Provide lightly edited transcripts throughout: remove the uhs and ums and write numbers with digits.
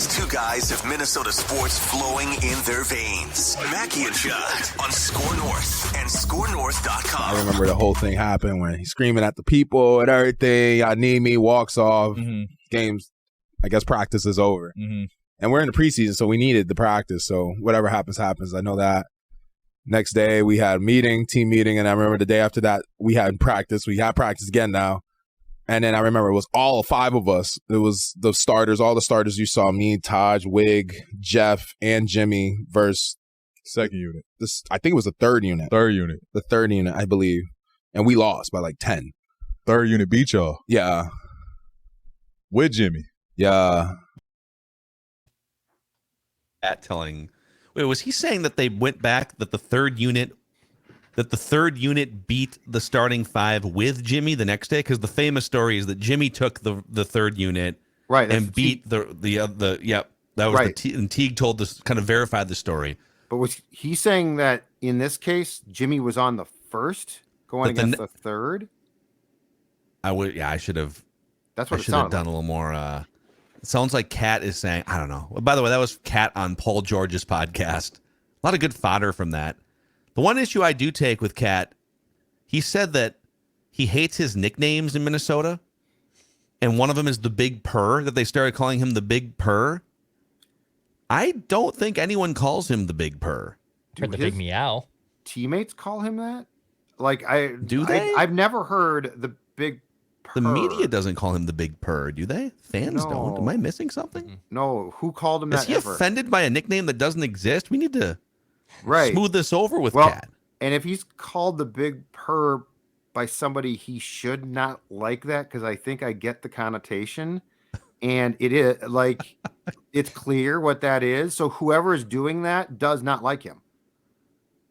These two guys have Minnesota sports flowing in their veins. Mackey and Judd on Score North and ScoreNorth.com. I remember the whole thing happened when he's screaming at the people and everything. I need me, walks off. Games, I guess practice is over. And we're in the preseason, so we needed the practice. So whatever happens, happens. I know that. Next day, we had a meeting, team meeting, and I remember the day after that, we had practice. We had practice again now. And then I remember it was all 5 of us. It was the starters, all the starters you saw, me, Taj, Wig, Jeff, and Jimmy versus second unit. I think it was the third unit. The third unit, I believe. And we lost by like 10. Third unit beat y'all. Yeah. With Jimmy. Yeah. Wait, was he saying that they went back, that the third unit beat the starting 5 with Jimmy the next day? Because the famous story is that Jimmy took the third unit and beat the that was right. And Teague told this, kind of verified the story. But was he saying that in this case Jimmy was on the first going against the third? I should have. That's what I should have done a little more. It sounds like Kat is saying, I don't know. By the way, that was Kat on Paul George's podcast. A lot of good fodder from that. The one issue I do take with Kat, he said that he hates his nicknames in Minnesota. And one of them is the Big Purr, that they started calling him the Big Purr. I don't think anyone calls him the Big Purr. Heard the Big Meow. Teammates call him that? Do they? I've never heard the Big Purr. The media doesn't call him the Big Purr, do they? Fans don't. Am I missing something? No. Who called him that? Is he offended by a nickname that doesn't exist? We need to smooth this over with Kat. And if he's called the Big Purr by somebody, he should not like that, because I think I get the connotation. And it is like it's clear what that is. So whoever is doing that does not like him.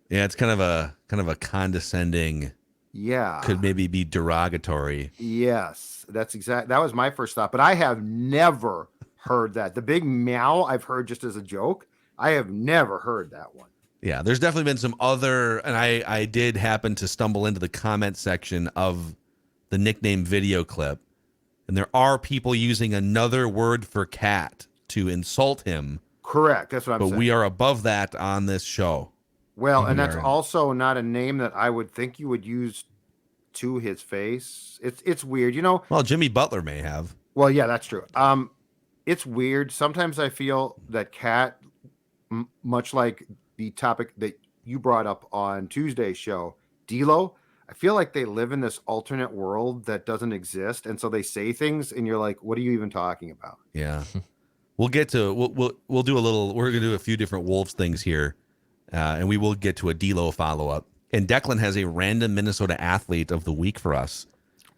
Yeah, it's kind of a condescending. Yeah. Could maybe be derogatory. Yes, that was my first thought. But I have never heard that. The Big Meow I've heard just as a joke. I have never heard that one. Yeah, there's definitely been some other, and I did happen to stumble into the comment section of the nickname video clip. And there are people using another word for Cat to insult him. Correct. That's what I'm saying. But we are above that on this show. Well, and that's also not a name that I would think you would use to his face. It's weird, you know. Well, Jimmy Butler may have. Well, yeah, that's true. It's weird. Sometimes I feel that Cat, much like the topic that you brought up on Tuesday's show, D'Lo, I feel like they live in this alternate world that doesn't exist, and so they say things, and you're like, "What are you even talking about?" Yeah, we'll get to we'll do a little. We're gonna do a few different Wolves things here. And we will get to a D'Lo follow-up. And Declan has a random Minnesota athlete of the week for us.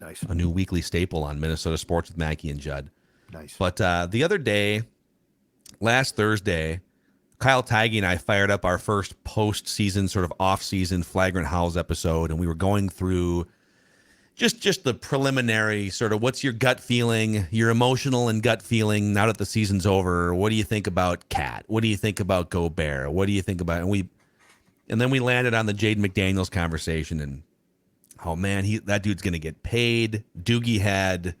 Nice. A new weekly staple on Minnesota Sports with Mackey and Judd. Nice. But the other day, last Thursday, Kyle Tigey and I fired up our first post-season, sort of off-season Flagrant Howls episode, and we were going through just the preliminary sort of what's your gut feeling, your emotional and gut feeling now that the season's over. What do you think about Cat? What do you think about Gobert? What do you think about, and then we landed on the Jaden McDaniels conversation, and oh man, that dude's gonna get paid. Doogie had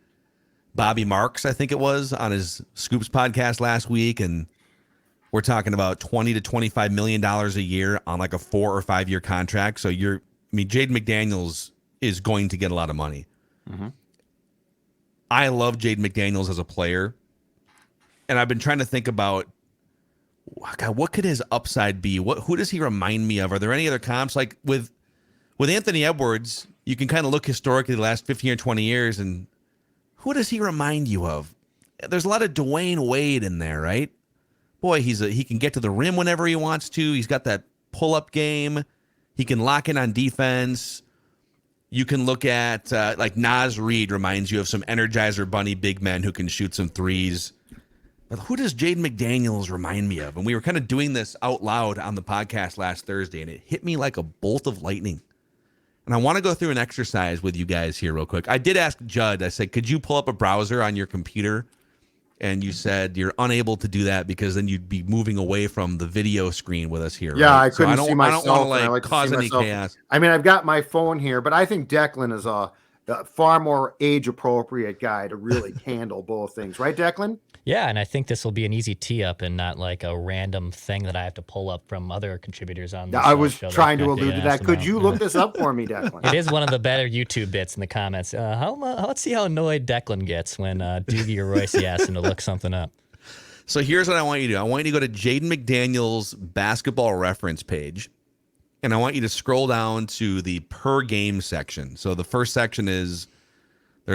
Bobby Marks, I think it was, on his Scoops podcast last week, and we're talking about $20 to $25 million a year on like a 4 or 5 year contract. So Jaden McDaniels is going to get a lot of money. Mm-hmm. I love Jaden McDaniels as a player, and I've been trying to think about, God, what could his upside be? Who does he remind me of? Are there any other comps? Like with Anthony Edwards, you can kind of look historically the last 15 or 20 years, and who does he remind you of? There's a lot of Dwayne Wade in there, right? Boy, he can get to the rim whenever he wants to. He's got that pull-up game. He can lock in on defense. You can look at like Naz Reid reminds you of some Energizer Bunny big men who can shoot some threes. But who does Jaden McDaniels remind me of? And we were kind of doing this out loud on the podcast last Thursday, and it hit me like a bolt of lightning. And I want to go through an exercise with you guys here real quick. I did ask Judd, I said, could you pull up a browser on your computer? And you said you're unable to do that because then you'd be moving away from the video screen with us here. Yeah, right? I couldn't see myself. I don't want to cause any chaos. I mean, I've got my phone here, but I think Declan is the far more age appropriate guy to really handle both things, right, Declan? Yeah, and I think this will be an easy tee up and not like a random thing that I have to pull up from other contributors on this I was show trying to that allude to get that. asked Could about. you look this up for me, Declan? It is one of the better YouTube bits in the comments. Let's see how annoyed Declan gets when Doogie or Royce asks him to look something up. So here's what I want you to do. I want you to go to Jaden McDaniel's basketball reference page, and I want you to scroll down to the per game section. So the first section there's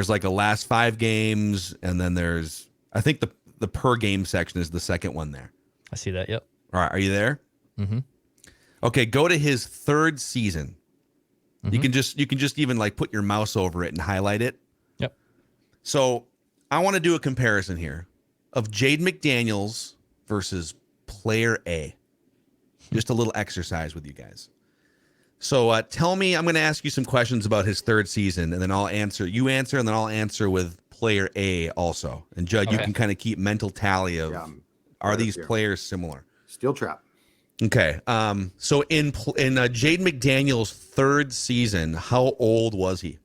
like the last 5 games, and then there's, I think the per game section is the second one there. I see that. Yep. All right, are you there? Mm-hmm. Okay, go to his 3rd season. Mm-hmm. You can just even like put your mouse over it and highlight it. Yep. So I want to do a comparison here of Jaden McDaniels versus player A. Just a little exercise with you guys. So tell me, I'm going to ask you some questions about his 3rd season, and then I'll answer. You answer, and then I'll answer with player A also. And Judd, you can kind of keep mental tally of, are these players similar? Steel trap. Okay. So in Jaden McDaniel's 3rd season, how old was he?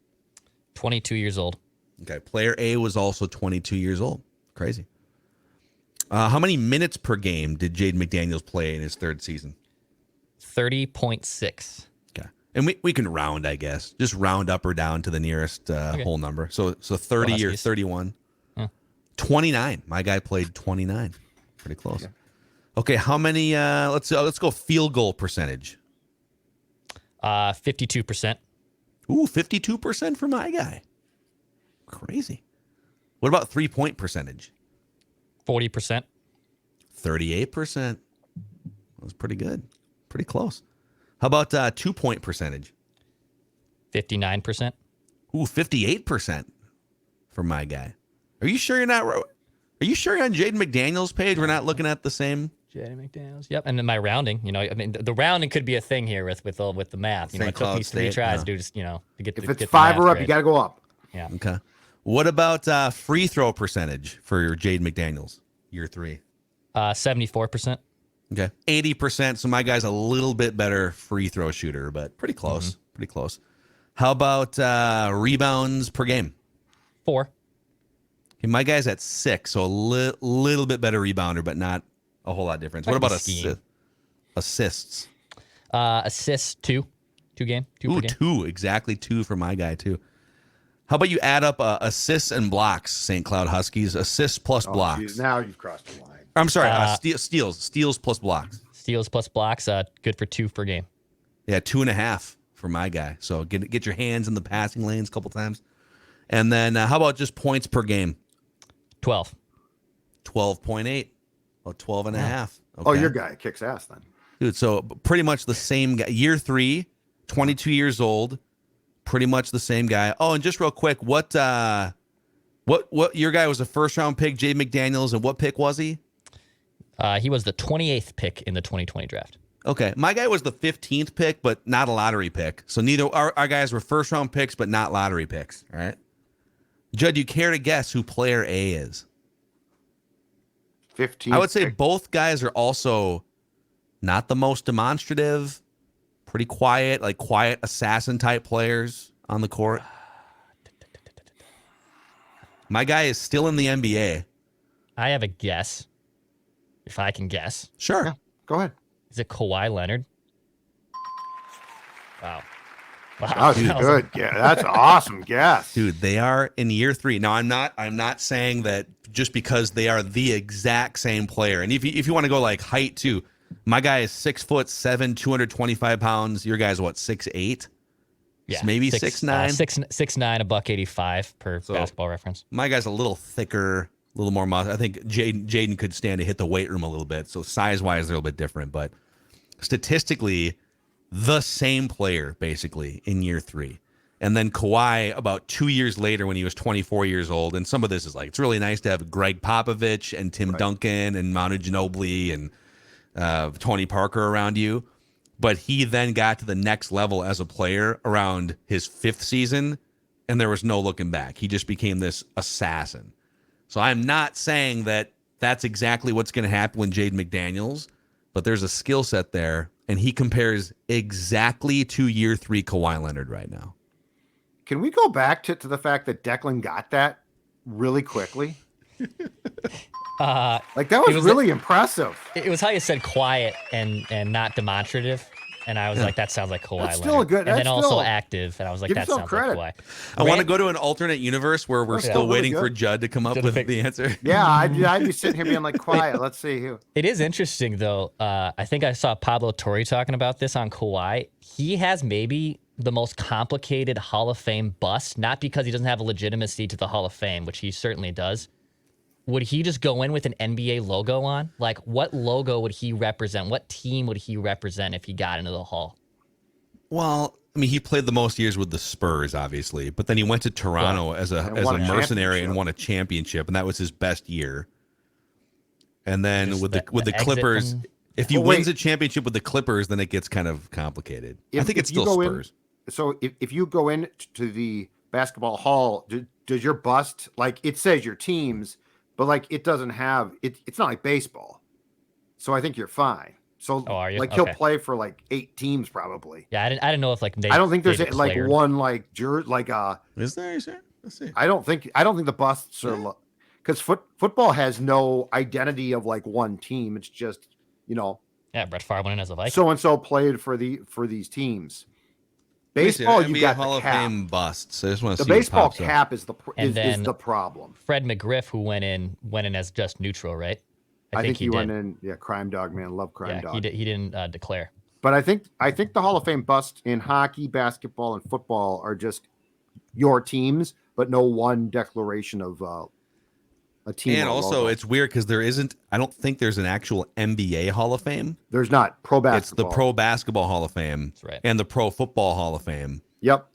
22 years old. Okay. Player A was also 22 years old. Crazy. How many minutes per game did Jaden McDaniels play in his 3rd season? 30.6. Okay. And we can round, I guess. Just round up or down to the nearest whole number. So 30 or 31. Yeah. 29. My guy played 29. Pretty close. Okay, how many let's go field goal percentage. 52%. Ooh, 52% for my guy. Crazy. What about 3-point percentage? 40%. 38%. That was pretty good. Pretty close. How about 2-point percentage? 59%. Ooh, 58% for my guy. Are you sure you're not? Are you sure you're on Jaden McDaniel's page? We're not looking at the same. Jaden McDaniels. Yep. And then my rounding. I mean, the rounding could be a thing here with the math. It took me 3 tries to do just to get. If it's get 5 or up, right. you got to go up. Yeah. Okay. What about free throw percentage for your Jaden McDaniels year 3? 74%. Okay. 80%. So my guy's a little bit better free throw shooter, but pretty close. Mm-hmm. Pretty close. How about rebounds per game? 4. Okay, my guy's at 6, so a little bit better rebounder, but not a whole lot difference. What about assists? Assists 2. 2 game. 2 per game. 2. Exactly 2 for my guy, too. How about you add up assists and blocks, St. Cloud Huskies? Assists plus blocks. Geez, now you've crossed the line. I'm sorry, steals plus blocks. Steals plus blocks, good for 2 per game. Yeah, 2.5 for my guy. So get your hands in the passing lanes a couple times. And then how about just points per game? 12. 12.8. Well, 12.5. Okay. Oh, your guy kicks ass then. Dude, so pretty much the same guy. Year 3, 22 years old. Pretty much the same guy. Oh, and just real quick, what your guy was a 1st-round pick, Jaden McDaniels, and what pick was he? He was the 28th pick in the 2020 draft. Okay, my guy was the 15th pick, but not a lottery pick. So neither our guys were 1st-round picks, but not lottery picks. All right. Judd, do you care to guess who player A is? 15. I would say both guys are also not the most demonstrative, pretty quiet, like quiet assassin type players on the court. My guy is still in the NBA. I have a guess. If I can guess. Sure. Yeah, go ahead. Is it Kawhi Leonard? Wow. Wow, dude, good. Yeah, that's an awesome guess. Dude, they are in year 3. Now, I'm not saying that just because they are the exact same player. And if you want to go like height too, my guy is 6'7", 225 pounds. Your guy's what, 6'8"? Yeah, so maybe 6'9". 6'9", $185 per Basketball Reference. My guy's a little thicker, a little more muscle. I think Jaden could stand to hit the weight room a little bit. So size-wise, they're a little bit different. But statistically, the same player, basically, in year 3. And then Kawhi, about 2 years later when he was 24 years old, and some of this is like, it's really nice to have Greg Popovich and Tim Duncan and Manu Ginobili and Tony Parker around you. But he then got to the next level as a player around his 5th season, and there was no looking back. He just became this assassin. So I'm not saying that that's exactly what's going to happen with Jaden McDaniels, but there's a skill set there, and he compares exactly to year 3 Kawhi Leonard right now. Can we go back to the fact that Declan got that really quickly? Like that was really impressive. It was how you said quiet and not demonstrative. And I was like, that sounds like Kawhi Leonard. Still a good, and then also active. And I was like, that sounds like Kawhi. I want to go to an alternate universe where we're still waiting for Judd to come up with the answer. Yeah, I'd be sitting here being like, quiet. Let's see who. It is interesting, though. I think I saw Pablo Torre talking about this on Kawhi. He has maybe the most complicated Hall of Fame bust, not because he doesn't have a legitimacy to the Hall of Fame, which he certainly does. Would he just go in with an NBA logo on? Like, what logo would he represent? What team would he represent if he got into the Hall? Well, I mean, he played the most years with the Spurs, obviously, but then he went to Toronto as a mercenary and won a championship, and that was his best year. And then just with the Clippers, if he wins a championship with the Clippers, then it gets kind of complicated. I think it's still Spurs. So if you go into the basketball hall, does your bust, like it says your teams, but like it doesn't have it's not like baseball. So I think you're fine. So are you? Like he'll play for like 8 teams probably. Yeah, I didn't know if like I don't think there's like one like is there? Is there? Let's see. I don't think the busts are because football has no identity of like one team. It's just, yeah, Brett Favre went in as a Viking. So and so played for these teams. Baseball, you got Hall the cap. of Fame busts. I just want to see the baseball cap is the problem. Fred McGriff, who went in as just neutral, right? I think he went in. Yeah, crime dog, man, love crime dog. He didn't declare. But I think the Hall of Fame busts in hockey, basketball, and football are just your teams, but no one declaration of a team. And also, it's weird because I don't think there's an actual NBA Hall of Fame. There's not. Pro basketball. It's the Pro Basketball Hall of Fame. That's right. And the Pro Football Hall of Fame. Yep.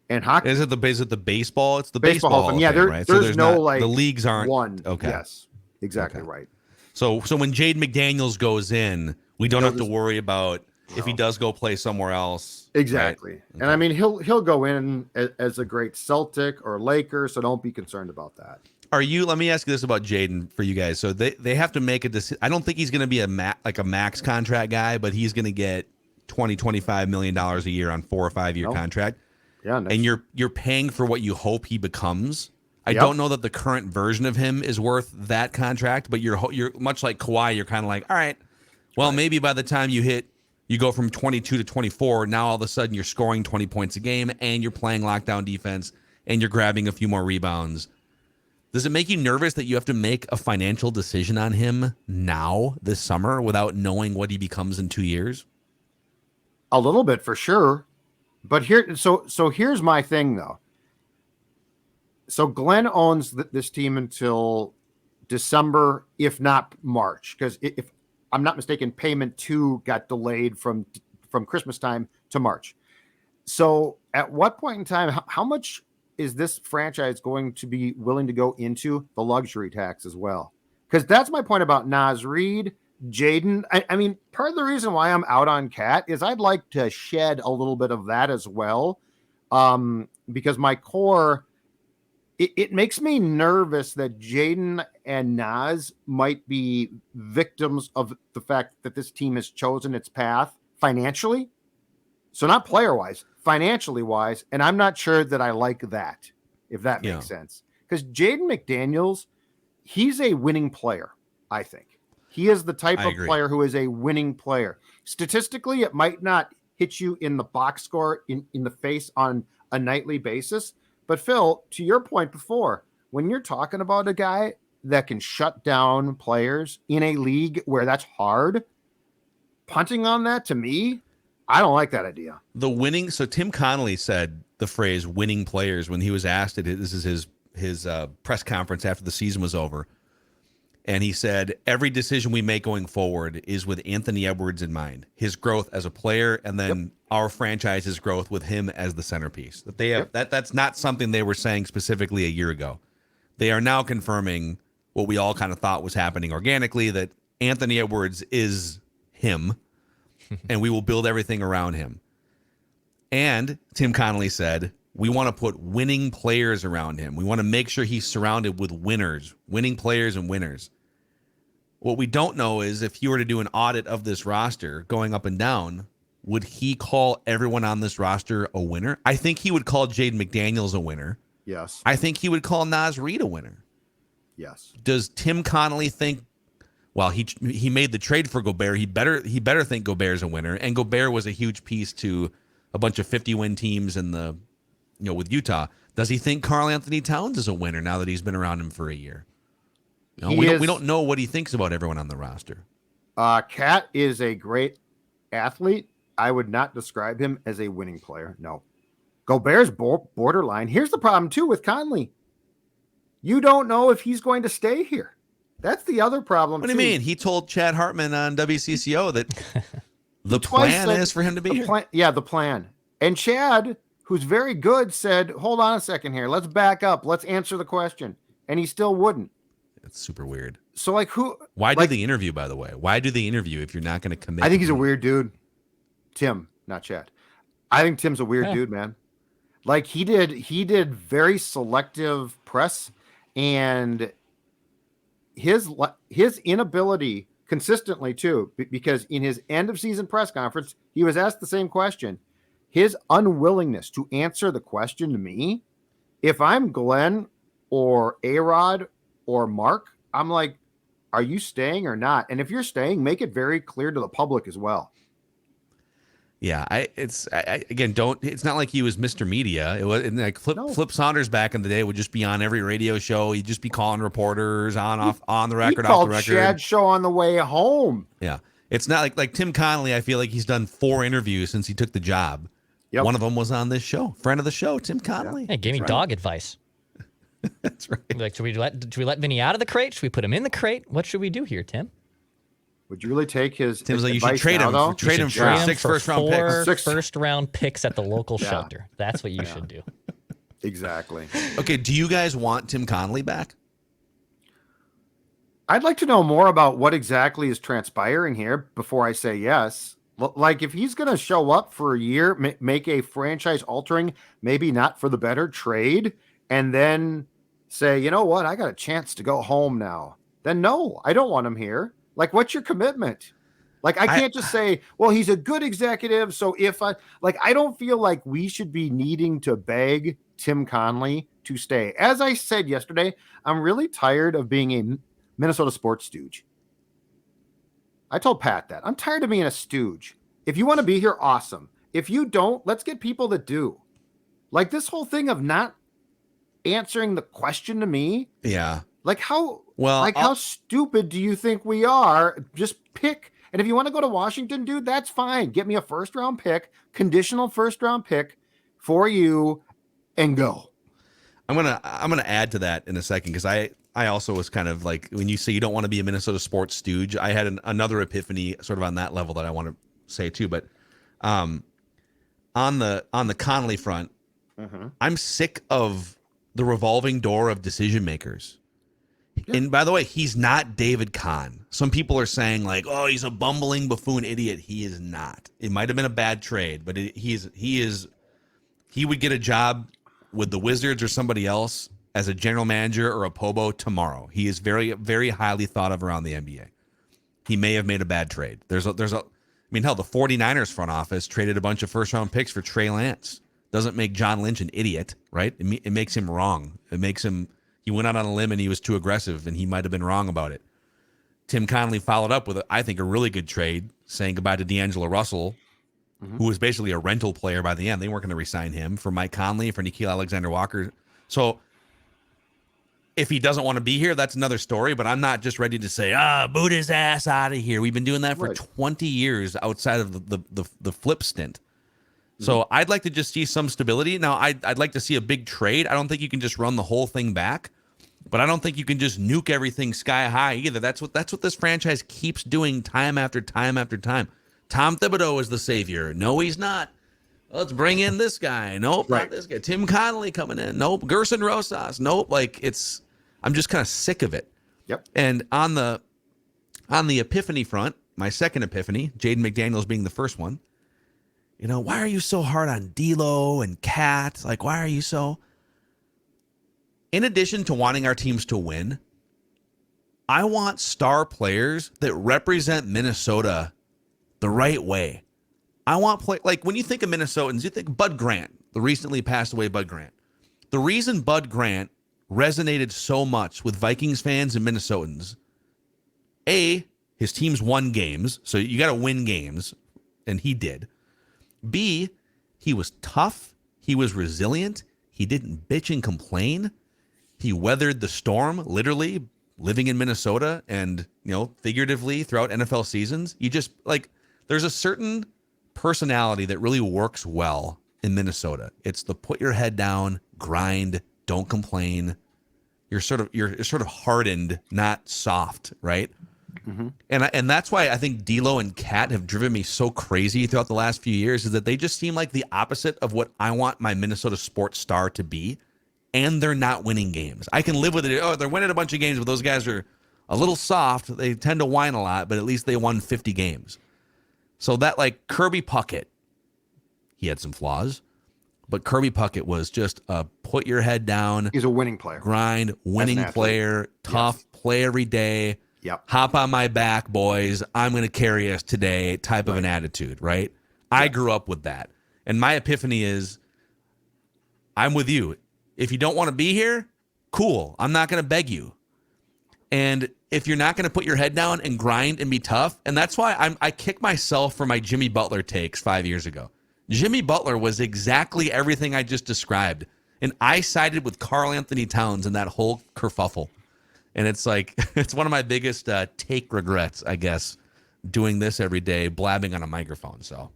And hockey. Is it the baseball? It's the baseball Hall of Fame, yeah, right? There's no like the leagues aren't one. Okay. Yes. Exactly right. So when Jaden McDaniels goes in, we don't have to worry about if he does go play somewhere else. Exactly. Right? And I mean, he'll go in as a great Celtic or Laker, so don't be concerned about that. Let me ask you this about Jaden for you guys. So they have to make a decision. I don't think he's going to be a max contract guy, but he's going to get $20-25 million a year on 4 or 5 year contract. Yeah. Nice. And you're paying for what you hope he becomes. I don't know that the current version of him is worth that contract, but you're much like Kawhi. You're kind of like, all right, well, maybe by the time you go from 22 to 24, now all of a sudden you're scoring 20 points a game and you're playing lockdown defense and you're grabbing a few more rebounds. Does it make you nervous that you have to make a financial decision on him now this summer without knowing what he becomes in 2 years? A little bit for sure. But so here's my thing though. So Glenn owns this team until December, if not March, because if I'm not mistaken, payment 2 got delayed from Christmas time to March. So at what point in time, how much is this franchise going to be willing to go into the luxury tax as well? Because that's my point about Naz Reid, Jaden. I mean, part of the reason why I'm out on Cat is I'd like to shed a little bit of that as well, because my core. It makes me nervous that Jaden and Naz might be victims of the fact that this team has chosen its path financially. So not player-wise, financially wise. And I'm not sure that I like that, if that makes sense. Because Jaden McDaniels, he's a winning player, I think. He is the type of player who is a winning player. Statistically, it might not hit you in the box score in the face on a nightly basis. But Phil, to your point before, when you're talking about a guy that can shut down players in a league where that's hard, punting on that, to me, I don't like that idea. So Tim Connelly said the phrase winning players when he was asked it. This is his press conference after the season was over. And he said, every decision we make going forward is with Anthony Edwards in mind, his growth as a player, and then our franchise's growth with him as the centerpiece. That they have that's not something they were saying specifically a year ago. They are now confirming what we all kind of thought was happening organically, that Anthony Edwards is him, and we will build everything around him. And Tim Connelly said, we want to put winning players around him. We want to make sure he's surrounded with winners, winning players and winners. What we don't know is if you were to do an audit of this roster going up and down, would he call everyone on this roster a winner? I think he would call Jaden McDaniels a winner. Yes. I think he would call Naz Reid a winner. Yes. Does Tim Connelly think, well, he made the trade for Gobert, he better think Gobert's a winner, and Gobert was a huge piece to a bunch of 50-win teams in the, with Utah. Does he think Karl Anthony Towns is a winner now that he's been around him for a year? We don't know what he thinks about everyone on the roster. Cat is a great athlete. I would not describe him as a winning player. No. Gobert's borderline. Here's the problem, too, with Conley. You don't know if he's going to stay here. That's the other problem. What do you mean? He told Chad Hartman on WCCO that the plan is for him to be here. The plan. And Chad, who's very good, said, hold on a second here. Let's back up. Let's answer the question. And he still wouldn't. It's super weird. So, who? Why do the interview, by the way? Why do the interview if you're not going to commit? I think he's a weird dude. Tim, not Chad. I think Tim's a weird dude, man. He did very selective press, and his inability consistently too, because in his end of season press conference, he was asked the same question. His unwillingness to answer the question to me, if I'm Glenn or A-Rod or Mark, I'm like, are you staying or not? And if you're staying, make it very clear to the public as well. Yeah, it's not like he was Mr. Media. It was like Flip Saunders back in the day would just be on every radio show. He'd just be calling reporters on the record, off the record. He called Chad's show on the way home. Yeah, it's not like Tim Connelly. I feel like he's done 4 interviews since he took the job. Yep. One of them was on this show. Friend of the show, Tim Connelly. Hey, gave me dog advice. That's right. Like, should we let Vinny out of the crate? Should we put him in the crate? What should we do here, Tim? Would you really take his? Tim's like, you should trade him. Though? Trade him for 6 first-round picks. 6 first-round picks at the local shelter. That's what you should do. Exactly. Okay, do you guys want Tim Connelly back? I'd like to know more about what exactly is transpiring here before I say yes. Like, if he's going to show up for a year, make a franchise-altering, maybe not for the better trade, and then say, you know what, I got a chance to go home now. Then no, I don't want him here. Like, what's your commitment? Like, I can't just say, well, he's a good executive. So I don't feel like we should be needing to beg Tim Connelly to stay. As I said yesterday, I'm really tired of being a Minnesota sports stooge. I told Pat that. I'm tired of being a stooge. If you want to be here, awesome. If you don't, let's get people that do. Like, this whole thing of not answering the question to me. Yeah. How stupid do you think we are? Just pick. And if you want to go to Washington, dude, that's fine. Get me a first-round pick, conditional first-round pick for you, and go. I'm gonna add to that in a second, because I also was kind of like, when you say you don't want to be a Minnesota sports stooge, I had another epiphany sort of on that level that I want to say too. But on the Connelly front, I'm sick of the revolving door of decision makers. Yeah. And by the way, he's not David Kahn. Some people are saying like, oh, he's a bumbling buffoon idiot. He is not. It might have been a bad trade, but he would get a job with the Wizards or somebody else as a general manager or a POBO tomorrow. He is very, very highly thought of around the NBA. He may have made a bad trade. I mean, hell, the 49ers front office traded a bunch of first-round picks for Trey Lance. Doesn't make John Lynch an idiot, right? It makes him wrong. It makes him, he went out on a limb and he was too aggressive, and he might have been wrong about it. Tim Connelly followed up with, I think, a really good trade, saying goodbye to D'Angelo Russell, who was basically a rental player by the end. They weren't going to re-sign him, for Mike Conley, for Nickeil Alexander-Walker. So if he doesn't want to be here, that's another story, but I'm not just ready to say, boot his ass out of here. We've been doing that for 20 years outside of the flip stint. So I'd like to just see some stability. Now, I'd like to see a big trade. I don't think you can just run the whole thing back, but I don't think you can just nuke everything sky high either. That's what this franchise keeps doing time after time after time. Tom Thibodeau is the savior. No, he's not. Let's bring in this guy. Nope, not this guy. Tim Connelly coming in. Nope. Gerson Rosas. Nope. I'm just kind of sick of it. Yep. And on the epiphany front, my second epiphany, Jaden McDaniels being the first one. You know, why are you so hard on D'Lo and Cat? Like, why are you so? In addition to wanting our teams to win, I want star players that represent Minnesota the right way. I want play like when you think of Minnesotans, you think Bud Grant, the recently passed away Bud Grant. The reason Bud Grant resonated so much with Vikings fans and Minnesotans, A, his teams won games, so you got to win games, and he did. B, he was tough, he was resilient, he didn't bitch and complain. He weathered the storm, literally living in Minnesota and, figuratively throughout NFL seasons. You just there's a certain personality that really works well in Minnesota. It's the put your head down, grind, don't complain. You're sort of hardened, not soft, right? Mm-hmm. And that's why I think D'Lo and Cat have driven me so crazy throughout the last few years, is that they just seem like the opposite of what I want my Minnesota sports star to be. And they're not winning games. I can live with it. Oh, they're winning a bunch of games, but those guys are a little soft. They tend to whine a lot, but at least they won 50 games. So that Kirby Puckett, he had some flaws, but Kirby Puckett was just a put your head down. He's a winning player. Grind, winning player, tough, play every day. Yep. Hop on my back, boys. I'm going to carry us today type of an attitude, right? I grew up with that. And my epiphany is, I'm with you. If you don't want to be here, cool. I'm not going to beg you. And if you're not going to put your head down and grind and be tough, and that's why I kick myself for my Jimmy Butler takes 5 years ago. Jimmy Butler was exactly everything I just described. And I sided with Karl Anthony Towns in that whole kerfuffle. And it's it's one of my biggest take regrets, I guess, doing this every day, blabbing on a microphone. So,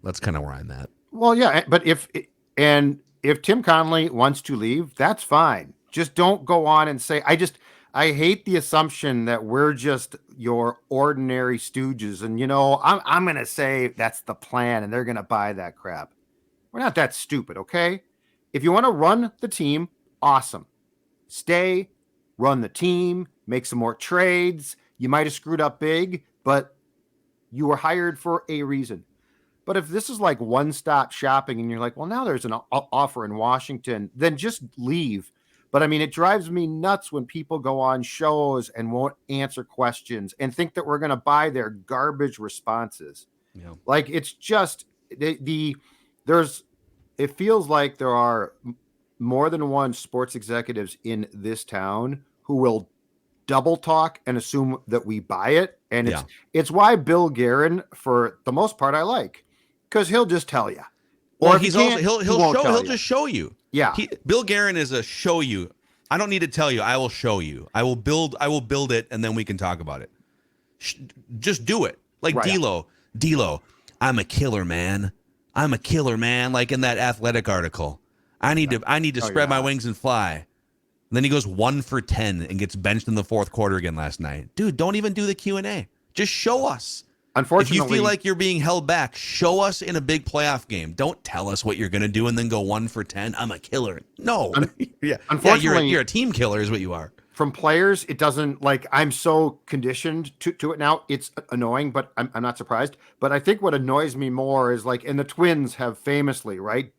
that's kind of where I'm at. Well, yeah, but if Tim Connelly wants to leave, that's fine. Just don't go on and say, I hate the assumption that we're just your ordinary stooges. And, I'm going to say that's the plan and they're going to buy that crap. We're not that stupid, okay? If you want to run the team, awesome. Stay, run the team, make some more trades. You might have screwed up big, but you were hired for a reason. But if this is like one-stop shopping and you're like, well, now there's an offer in Washington, then just leave. But I mean, it drives me nuts when people go on shows and won't answer questions and think that we're going to buy their garbage responses. Yeah. It's just it feels like there are more than one sports executives in this town who will double talk and assume that we buy it. And it's why Bill Guerin, for the most part, I like, because he'll just tell you. Or he'll just show you. Yeah. Bill Guerin is a show you. I don't need to tell you. I will show you. I will build it, and then we can talk about it. Just do it. Like right. D'Lo, I'm a killer, man. Like in that Athletic article. I need to spread my wings and fly. And then he goes 1 for 10 and gets benched in the fourth quarter again last night. Dude, don't even do the Q&A. Just show us. Unfortunately, if you feel like you're being held back, show us in a big playoff game. Don't tell us what you're going to do and then go 1 for 10. I'm a killer. No. Unfortunately, you're a team killer is what you are. From players, it doesn't I'm so conditioned to it now. It's annoying, but I'm not surprised. But I think what annoys me more is and the Twins have famously, right,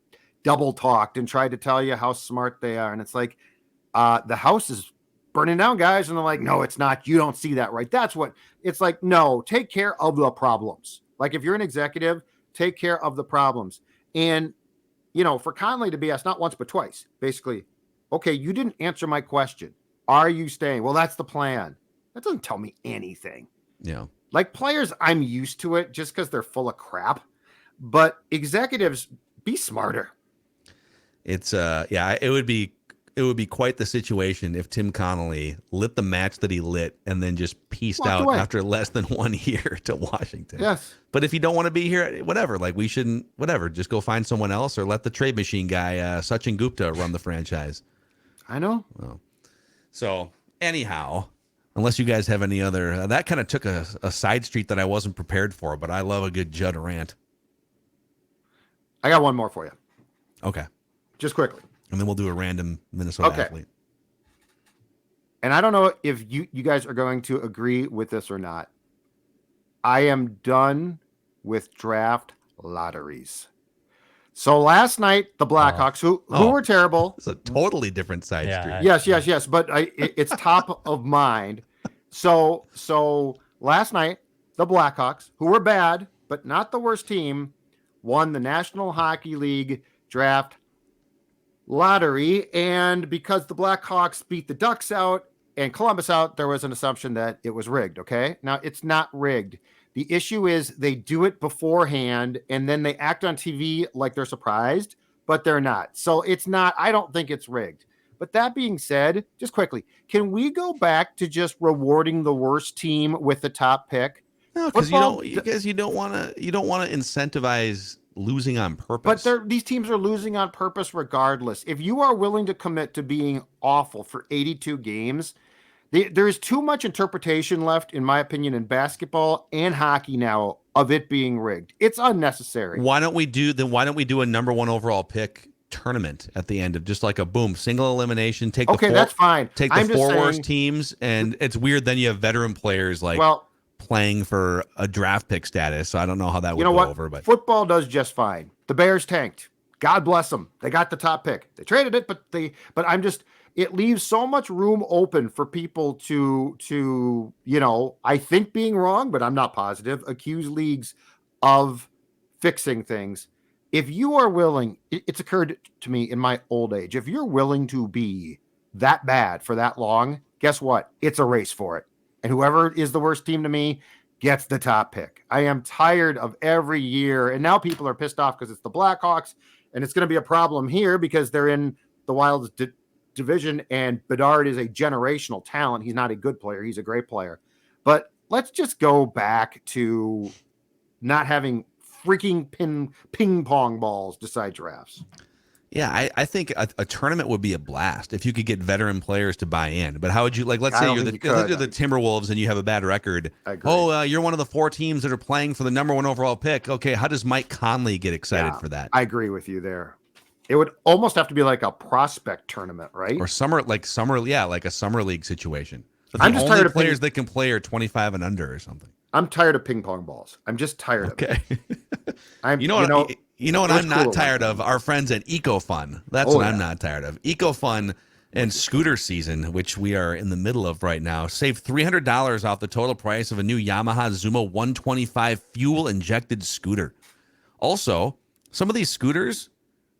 double talked and tried to tell you how smart they are. And it's the house is burning down, guys. And they're like, no, it's not. You don't see that, right? That's what it's like. No, take care of the problems. If you're an executive, take care of the problems. And, for Connelly to be asked not once, but twice, basically, okay, you didn't answer my question. Are you staying? Well, that's the plan. That doesn't tell me anything. Yeah. Players, I'm used to it just because they're full of crap. But executives, be smarter. It's it would be quite the situation if Tim Connelly lit the match that he lit and then just pieced out after less than 1 year to Washington. Yes. But if you don't want to be here, whatever, we shouldn't, just go find someone else or let the trade machine guy, Sachin Gupta, run the franchise. I know. Well, so anyhow, unless you guys have any other, that kind of took a side street that I wasn't prepared for, but I love a good Judd rant. I got one more for you. Okay. Just quickly. And then we'll do a random Minnesota athlete. And I don't know if you guys are going to agree with this or not. I am done with draft lotteries. So last night, the Blackhawks, who were terrible. It's a totally different side street. Yes. But it's top of mind. So last night, the Blackhawks, who were bad, but not the worst team, won the National Hockey League draft lottery. And because the Blackhawks beat the Ducks out and Columbus out, there was an assumption that it was rigged. Okay. Now it's not rigged. The issue is they do it beforehand and then they act on TV like they're surprised, but they're not. So it's not, I don't think it's rigged. But that being said, just quickly, can we go back to just rewarding the worst team with the top pick? No, because you don't want to incentivize losing on purpose. But these teams are losing on purpose regardless. If you are willing to commit to being awful for 82 games, there is too much interpretation left, in my opinion, in basketball and hockey now of it being rigged. It's unnecessary. Why don't we do a number one overall pick tournament at the end of just like a boom single elimination? That's fine. Take the four worst teams, and it's weird. Then you have veteran players playing for a draft pick status. So I don't know how that would go over. But football does just fine. The Bears tanked. God bless them. They got the top pick. They traded it, but it leaves so much room open for people to I think being wrong, but I'm not positive, accuse leagues of fixing things. If you are willing, it's occurred to me in my old age, if you're willing to be that bad for that long, guess what? It's a race for it. And whoever is the worst team to me gets the top pick. I am tired of every year. And now people are pissed off because it's the Blackhawks. And it's going to be a problem here because they're in the Wild's division. And Bedard is a generational talent. He's not a good player. He's a great player. But let's just go back to not having freaking ping pong balls decide drafts. Yeah, I think a tournament would be a blast if you could get veteran players to buy in. But how would you let's say you're the Timberwolves and you have a bad record. Oh, you're one of the 4 teams that are playing for the number 1 overall pick. Okay, how does Mike Conley get excited for that? I agree with you there. It would almost have to be like a prospect tournament, right? Or like a summer league situation. But I'm just tired of players that can play are 25 and under or something. I'm tired of ping pong balls. I'm just tired of it. You know what I'm not tired of? Our friends at EcoFun. That's what I'm not tired of. EcoFun and scooter season, which we are in the middle of right now. Save $300 off the total price of a new Yamaha Zuma 125 fuel-injected scooter. Also, some of these scooters,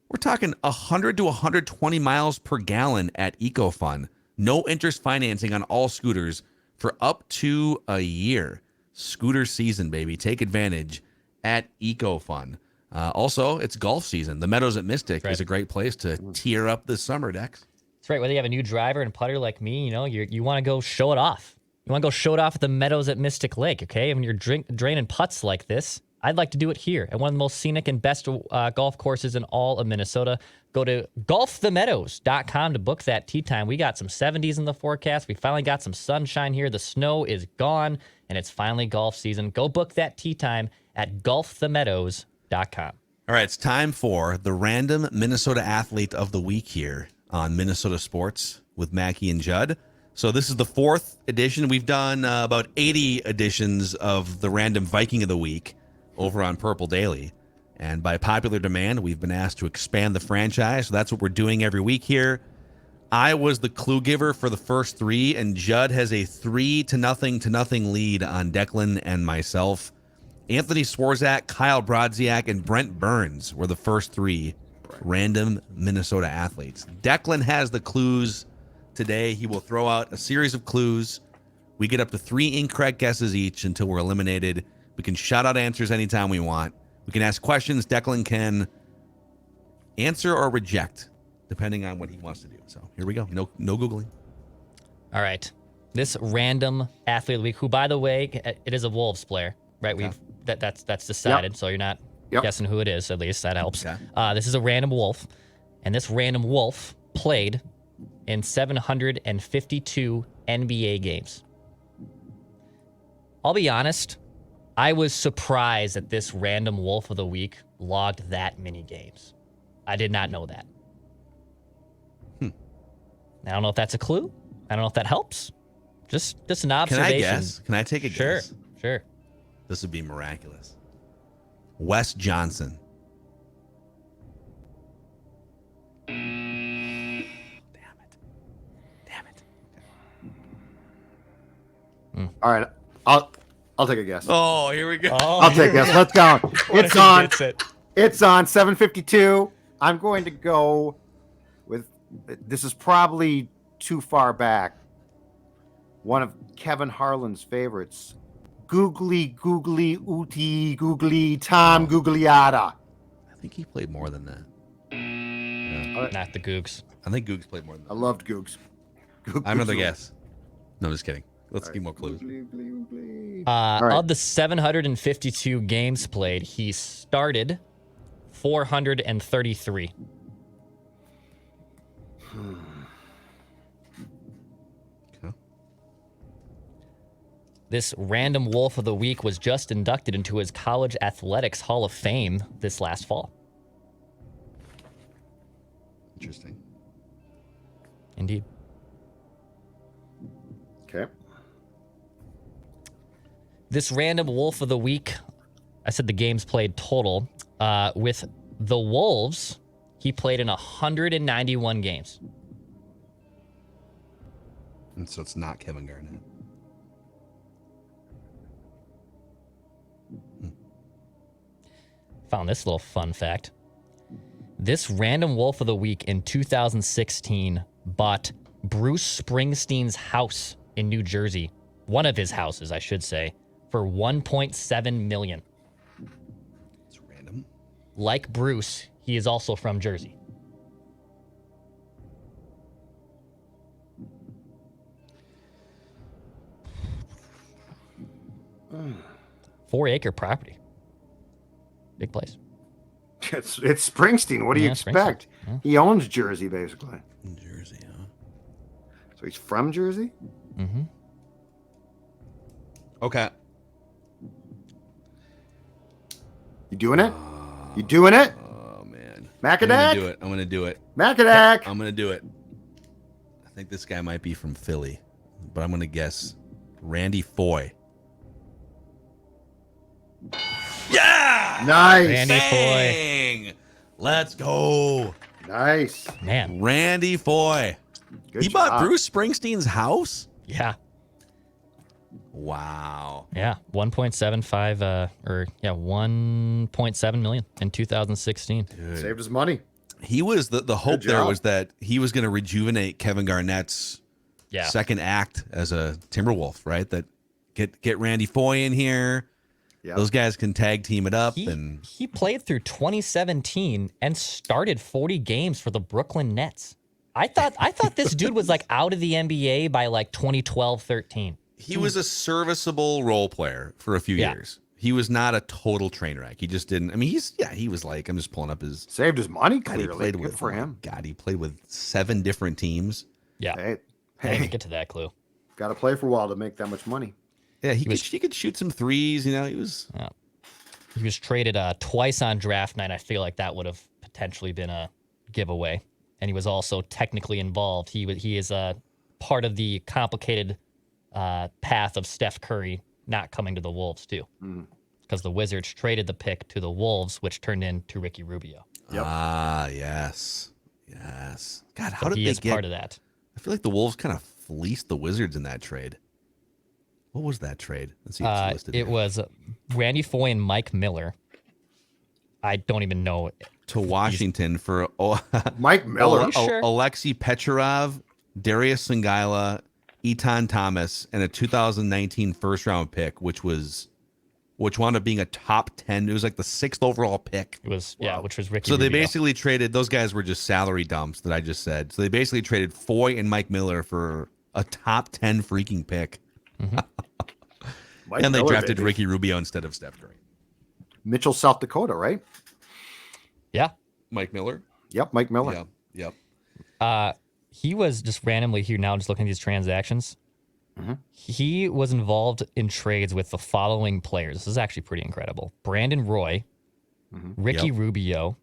we're talking 100 to 120 miles per gallon at EcoFun. No interest financing on all scooters for up to a year. Scooter season, baby. Take advantage at EcoFun. Also, it's golf season. The Meadows at Mystic is a great place to tear up this summer, Dex. That's right. Whether you have a new driver and putter like me, you want to go show it off. You want to go show it off at the Meadows at Mystic Lake, okay? When you're draining putts like this, I'd like to do it here at one of the most scenic and best golf courses in all of Minnesota. Go to golfthemeadows.com to book that tee time. We got some 70s in the forecast. We finally got some sunshine here. The snow is gone, and it's finally golf season. Go book that tee time at golfthemeadows.com. All right, it's time for the random Minnesota athlete of the week here on Minnesota Sports with Mackey and Judd. So this is the 4th edition. We've done about 80 editions of the random Viking of the week over on Purple Daily. And by popular demand, we've been asked to expand the franchise. So that's what we're doing every week here. I was the clue giver for the first 3, and Judd has a 3-0 lead on Declan and myself. Anthony Swarzak, Kyle Brodziak, and Brent Burns were the first 3 random Minnesota athletes. Declan has the clues today. He will throw out a series of clues. We get up to 3 incorrect guesses each until we're eliminated. We can shout out answers anytime we want. We can ask questions. Declan can answer or reject, depending on what he wants to do. So here we go. No Googling. All right. This random athlete of the week, who, by the way, it is a Wolves player, right? Okay. That's decided, so you're not guessing who it is. At least that helps. Okay. This is a random Wolf, and this random Wolf played in 752 NBA games. I'll be honest, I was surprised that this random Wolf of the week logged that many games. I did not know that. I don't know if that's a clue. I don't know if that helps. Just an observation. Can I guess? Can I take a guess? Sure. This would be miraculous. Wes Johnson. Damn it. All right. I'll take a guess. Oh, here we go. Oh, I'll take a guess. Let's go. What It's if he on. gets it? It's on 7:52. I'm going to go with. This is probably too far back. One of Kevin Harlan's favorites. Googly, googly, ooty, googly, Tom Googliata. I think he played more than that. Not the Googs. I think Googs played more than I that. loved Googs. I have another guess. No, just kidding. Let's give more clues. right. Of the 752 games played, he started 433. Okay. This random Wolf of the Week was just inducted into his College Athletics Hall of Fame this last fall. Interesting. Indeed. Okay. This random Wolf of the Week, I said the games played total. With the Wolves, he played in 191 games. And so it's not Kevin Garnett. Found this little fun fact. This random Wolf of the Week in 2016 bought Bruce Springsteen's house in New Jersey, one of his houses, I should say, for $1.7 million. It's random. Like Bruce, he is also from Jersey. Mm. 4-acre property. Big place. It's Springsteen. What do you Yeah, expect? Yeah. He owns Jersey, basically. In Jersey, huh? So he's from Jersey? Mm-hmm. Okay. You doing it? You doing it? Oh, man. Macadac? I'm going to do it. Macadac. I'm going to do it. I think this guy might be from Philly, but I'm going to guess Randy Foy. Yeah! Nice. Randy Foy. Bang! Let's go. Nice. Man. Randy Foy. Good He bought job. Bruce Springsteen's house? Yeah. Wow. Yeah. 1.7 million in 2016. Dude. Saved his money. He was the hope Good there job. was that he was going to rejuvenate Kevin Garnett's Yeah. second act as a Timberwolf, right? That get Randy Foy in here. Yeah. Those guys can tag team it up He, and he played through 2017 and started 40 games for the Brooklyn Nets. I thought this dude was like out of the NBA by like 2012-13. he was a serviceable role player for a few Yeah. years. He was not a total train wreck. He just didn't. I mean, he was like, I'm just pulling up his. Saved his money, God, he clearly. played Good with for oh my him. God, he played with 7 different teams. Yeah. Hey, I didn't hey, even get to that clue. got to play for a while to make that much money. Yeah, he could shoot some threes. You know, he was. He was traded twice on draft night. I feel like that would have potentially been a giveaway. And he was also technically involved. He is part of the complicated path of Steph Curry not coming to the Wolves too, because the Wizards traded the pick to the Wolves, which turned into Ricky Rubio. Yep. Ah, yes. God, how So did he they is get? part of that. I feel like the Wolves kind of fleeced the Wizards in that trade. What was that trade? Let's see what's listed. It here. was Randy Foy and Mike Miller. I don't even know. To Washington for Mike Miller. Sure. Alexei Petrov, Darius Songaila, Etan Thomas, and a 2019 first round pick, which wound up being a top 10. It was like the 6th overall pick. It was which was Ricky. So they Rubio. basically traded. Those guys were just salary dumps that I just said. So they basically traded Foy and Mike Miller for a top 10 freaking pick, Mike and they Miller, drafted baby. Ricky Rubio instead of Steph Curry. Mitchell, South Dakota, right? Yeah. Mike Miller. Yep, Mike Miller. Yep. He was just randomly here now, just looking at these transactions. He was involved in trades with the following players. This is actually pretty incredible: Brandon Roy, Ricky Yep. Rubio,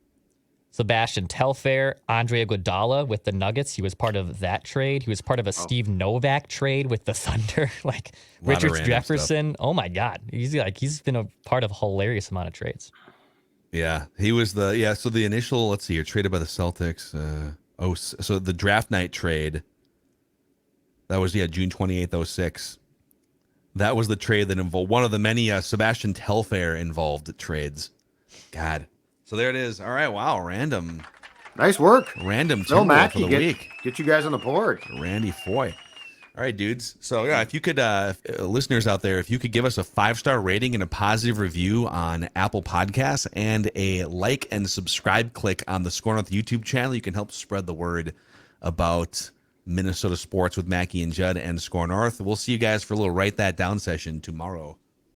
Sebastian Telfair, Andre Iguodala with the Nuggets. He was part of that trade. He was part of a Steve Novak trade with the Thunder. Like Lot of Richard random Jefferson. Oh my God, he's been a part of a hilarious amount of trades. Yeah, he was so the initial, let's see here, traded by the Celtics. So the draft night trade, that was June 28th, 06. That was the trade that involved one of the many Sebastian Telfair involved trades. God. So there it is. All right. Wow. Random Nice work. Random Phil Timberwolf Mackey, for the week. get you guys on the board. Randy Foy. All right, dudes. So, yeah, if you could, listeners out there, if you could give us a 5-star rating and a positive review on Apple Podcasts and a like and subscribe click on the Score North YouTube channel, you can help spread the word about Minnesota sports with Mackey and Judd and Score North. We'll see you guys for a little Write That Down session tomorrow.